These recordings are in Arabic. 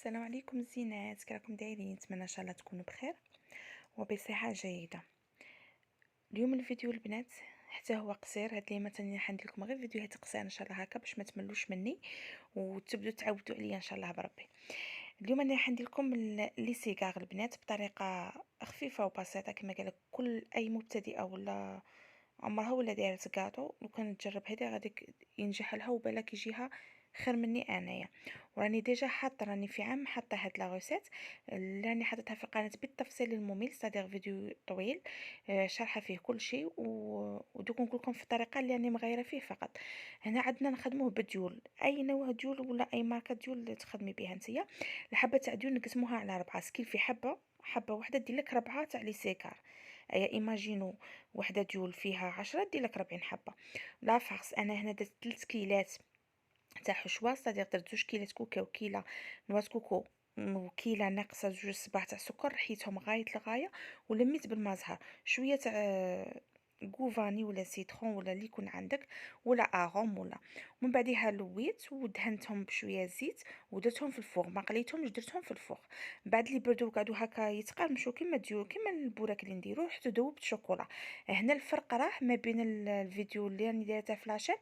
السلام عليكم الزينات، كراكم دايرين؟ نتمنى ان شاء الله تكونوا بخير وبصحه جيده. اليوم الفيديو البنات حتى هو قصير، هاد اليوم مثلا حندير لكم غير فيديوهات قصيره ان شاء الله هكا باش ما تملوش مني وتبدو تعودوا عليا ان شاء الله بربي. اليوم انا حندير لكم لي سيجار البنات بطريقه خفيفه وبسيطه، كما قال لك كل اي مبتدئه ولا عمرها ولا دايره كاطو لو كانت تجرب هذه غادي ينجح لها وبالك يجيها خير مني انايا. وراني ديجا حاطه، راني في عام حاطه هاد لا روسيت اللي راني حاطتها في القناه بالتفصيل الممل، صديق فيديو طويل شارحه فيه كل شيء ودوك نقول لكم في الطريقه اللي راني مغيره فيه فقط. هنا عندنا نخدموه بديول، اي نوع ديول ولا اي ماركه ديول اللي تخدمي بها نتيا. الحبه تاع ديول نقسموها على 4 سكيل، في حبه واحده دير لك 4 تاع لي سيكار. اي ايماجينو وحده ديول فيها 10 دير لك 40 حبه. لا فرس انا هنا درت 3 كيلات تاع حشوه، صديق درت 2 كيلات كوكا وكيله نواة كوكو وكيله ناقصه 2 صباع تاع سكر، رحيتهم غايه لغايه ولميت بالما زهر شويه تاع غوفاني ولا سيترون ولا اللي يكون عندك ولا اغوم ولا. ومن بعدها لويت ودهنتهم بشويه زيت ودرتهم في الفوغ، ما قليتهمش درتهم في الفوغ. بعد اللي بردوا قعدوا هكا يتقرمشوا كيما ديو كيما البوراك اللي نديرو، حتى ذوبت شوكولا. هنا الفرق راه ما بين الفيديو اللي راني دايرته في لاشين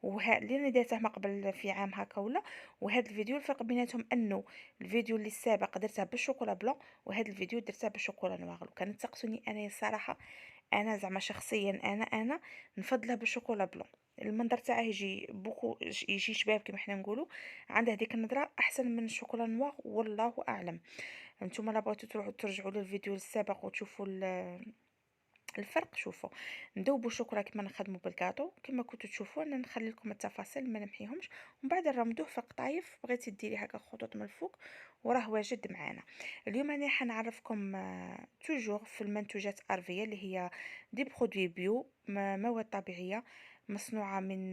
اللي راني دايرته ما قبل في عام هكا ولا، وهذا الفيديو الفرق بيناتهم انه الفيديو اللي السابق درته بالشوكولا بلون وهذا الفيديو درته بالشوكولا نواغ. وكانت تسقسوني انا الصراحه، انا زعما شخصيا انا نفضلها بالشوكولا بلون. المنظر تاعه يجي بوكو، يجي شباب كما حنا نقولوا، عنده هذيك النظره احسن من الشوكولا نواغ والله اعلم. انتم لا بغيتو تروحوا ترجعوا للفيديو السابق وتشوفوا الفرق، شوفوا ندوبوا الشوكولا كما نخدموا بالكاطو كما كنتوا تشوفوا. انا نخلي لكم التفاصيل ما نمحيهمش، ومن بعد نرمدوه في قطايف. بغيتي ديري هكا خطوط من الفوق وراه واجد معانا. اليوم انا حنعرفكم توجور في المنتوجات ارفيه اللي هي دي برودوي بيو، مواد طبيعيه مصنوعه من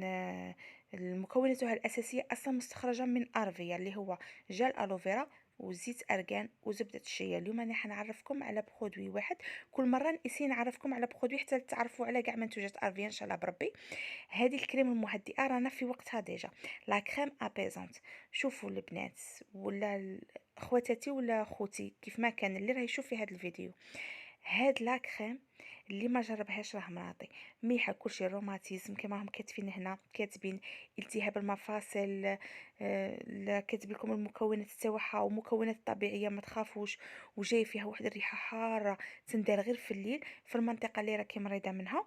مكوناتها الاساسيه اصلا مستخرجه من ارفيه، اللي هو جل الوفيرا وزيت ارغان وزبده الشيا. اليوم انا حنعرفكم على برودوي واحد، كل مره نسي نعرفكم على برودوي حتى تعرفوا على كاع منتوجات ارفيا ان شاء الله بربي. هذه الكريم المهدئه رانا في وقتها ديجا، لا كريم ابيزونت. شوفوا البنات ولا خواتاتي ولا خوتي كيف ما كان اللي راه يشوف في هذا الفيديو، هاد لا كريم اللي ما جربهاش راه مناطي مليحه. كلشي روماتيزم كما راهم كاتبين هنا، كاتبين التهاب المفاصل، كاتب لكم المكونات تاعها ومكونات طبيعيه ما تخافوش. وجاي فيها واحد الريحه حاره تندار غير في الليل في المنطقه اللي راكي مريضه منها،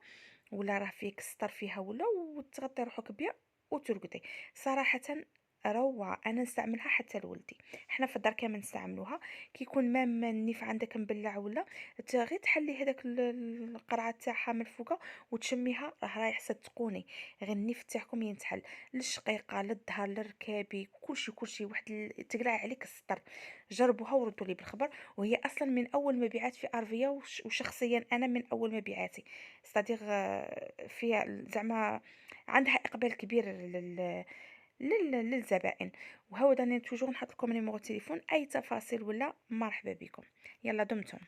ولا راه فيك سطر فيها ولا، وتغطي روحك بها وترقدي. صراحه روعه، انا نستعملها حتى لولدي، حنا في الدار كامل نستعملوها. كي يكون مام النيف عندك مبلع ولا غير تحلي هذاك القرعه تاعها من الفوقه وتشميها، راه رايح صدقوني غير النيف تاعكم ينتحل. للشقيقه للظهر للركابي كلشي واحد تقلع عليك السطر. جربوها وردوا لي بالخبر. وهي اصلا من اول مبيعات في ارفيا، وشخصيا انا من اول مبيعاتي صديق فيها زعما عندها اقبال كبير للزبائن. وهو داني توجور نحط لكم نيميرو تليفون، اي تفاصيل ولا مرحبا بكم. يلا دمتم.